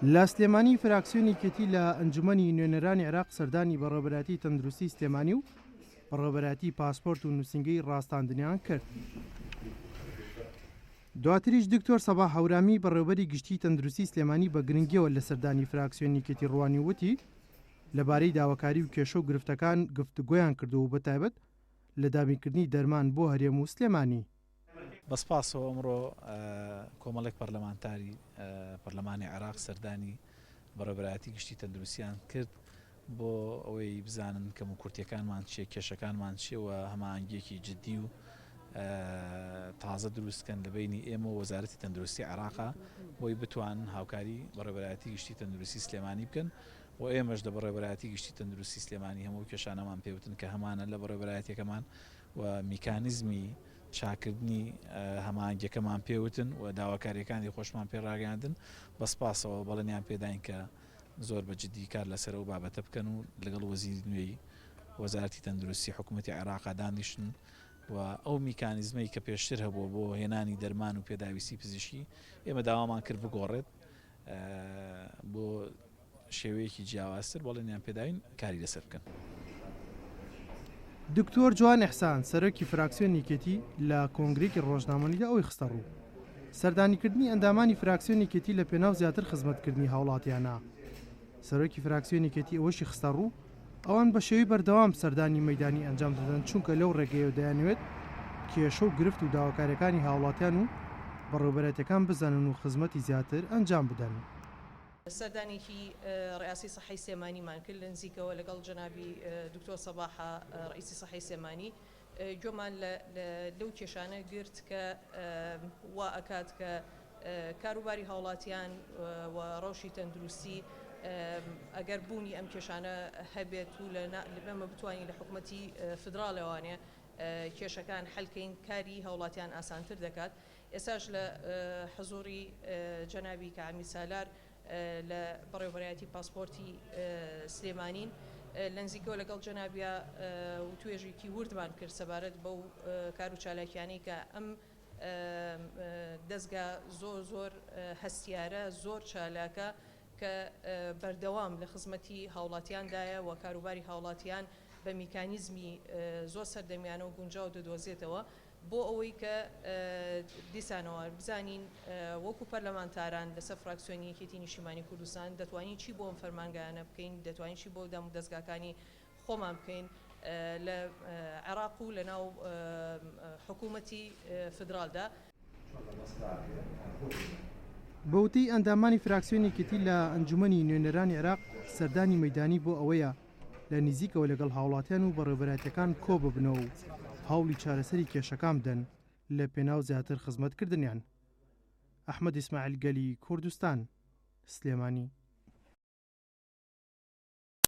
لە سلێمانی فراکسیۆنی کێتی لە ئەنجومەنی نوێنەرانی عێراق سەردانی بەڕێوەبەراتی تەندروستی سلێمانی و بەڕێوەبەراتی پاسپۆرت و نووسینگەی ڕاستاندنیان کرد. دواتریش دکتۆر سەباح هەورامی بەڕێوەبەری گشتی تەندروستی سلێمانی بە گرنگیەوە لە سەردانی فراکسیۆنی کێتی ڕوانی وتی لەبارەی داواکاری و کێشە و گرفتەکان گفتوگۆیان کردو بە تایبەت لە دابینکردنی دەرمان بۆ هەرێم و سلێمانی. بەسپاسەوە ئەمڕۆ کۆمەڵێک پەرلەمانتاری پەرلەمانی عێراق سەردانی بەڕێوەبەراتی گشتی تەندروستیان کرد بۆ ئەوەی بزانن کەم و کورتیەکانمان چیە، کێشەکانمان چیەوە، هەماهەنگێکی جددی و تازە دروستکەن لە بینی ئێمە و وەزارەتی تەندروستی عێراقا بۆی بتوانن هاوکاری بەڕێوەبەراتی گشتی تەندروستی سلێمانی بکەن و ئێمەش لە بەڕێوەبەراتی گشتی تەندروستی سلێمانی هەموو کێشانەمان پێوتن کە هەمانە لە بەڕێوەبەراتیەکەمان و میکانیزمی چاکردنی هەماهەنگیەکەمان پێوتن و داواکاریەکانی خۆشمان پێڕاگەاندن. بەسپاسەوە بەڵێنیان پێداین کە زۆر بە جددی کار لەسەر و بابەتە بکەن و لەگەڵ وەزیری نوێی وەزارەتی تەندروستی حکوومەتی عێراقا دانیشتن و ئەو میکانیزمەی کە پێشتر هەبووە بۆ هێنانی دەرمان و پێداویستی پزیشکی ئێمە داوامان کرد بگۆڕێت بۆ شێوەیەکی جیاوازتر، بەڵێنیان پێداین کاری لەسەر بکەن. دکتۆر جوان ئیحسان سەرۆکی فراکسیۆنی کێتی لە کۆنگرێکی ڕۆژنامەنیدا ئەوی خستە ڕوو سەردانیکردنی ئەندامانی فراکسیۆنی کێتی لە پێناو زیاتر خزمەتکردنی هاوڵاتیانە. سەرۆکی فراکسیۆنی کێتی ئەوەشی خستە ڕوو ئەوان بە شێوەی بەردەوام سەردانی مەیدانی ئەنجام دەدەن چونکە لەو ڕێگەیەوە دەیانوێت کێشە و گرفت و داواکاریەکانی هاوڵاتیان و بەڕێوەبەرەتیەکان بزانن و خزمەتی زیاتر ئەنجام بدەن. سەردانێکی ڕئاسی سەحەی سلێمانیمان کرد لە نزیکەوە لەگەڵ جەنابی دکتۆر سەباحە ڕئیسی سەحەی سلێمانی گوێمان لەو کێشانە گرت کە وا ئەکات کە کاروباری هاوڵاتیان و ڕەوشی تەندروستی ئەگەر بوونی ئەم کێشانە هەبێت و لەبێمە بتوانین لە حکوومەتی فدراڵەوانێ کێشەکان حەلکەین کاری هاوڵاتیان ئاسانتر دەکات. ئێساش لە حزوری جەنابی کەعامی سالار لە بەڕێوەبەراتی پاسپۆرتی سلێمانین لە نزیکەوە لەگەڵ جەنابیا و توێژێکی وردمان کرد سەبارەت بەو کار و چالاکیانەی کە ئەم دەستگا زۆر هەستیارە زۆر چالاکە کە بەردەوام لە خزمەتی هاوڵاتیاندایە و کاروباری هاوڵاتیان بە میکانیزمی زۆر سەردەمیانە و گونجاو دەدۆزێتەوە بۆ ئەوەی کە دیسانەوە بزانین وەکو پەرلەمانتاران لەسەر فراکسیۆنی یەکێتی نیشتیمانی کوردستان دەتوانین چی بۆ ئەم فەرمانگەیانە بکەین، دەتوانین چی بۆ دەم و دەستگاکانی خۆمان بکەین لە عێراق و لەناو حکوومەتی فدراڵدا. بەوتەی ئەندامانی فراکسیۆنی کێتی لە ئەنجومەنی نوێنەرانی عێراق سەردانی مەیدانی بۆ ئەوەیە لە نزیکەوە لەگەڵ هاوڵاتیان و بەڕێوەبەراتیەکان کۆ ببنەوە و هەوڵی چارەسەری کێشەکان بدەن لە پێناو زیاتر خزمەتکردنیان. ئەحمەد ئیسماعیل گەلی کوردستان، سلێمانی.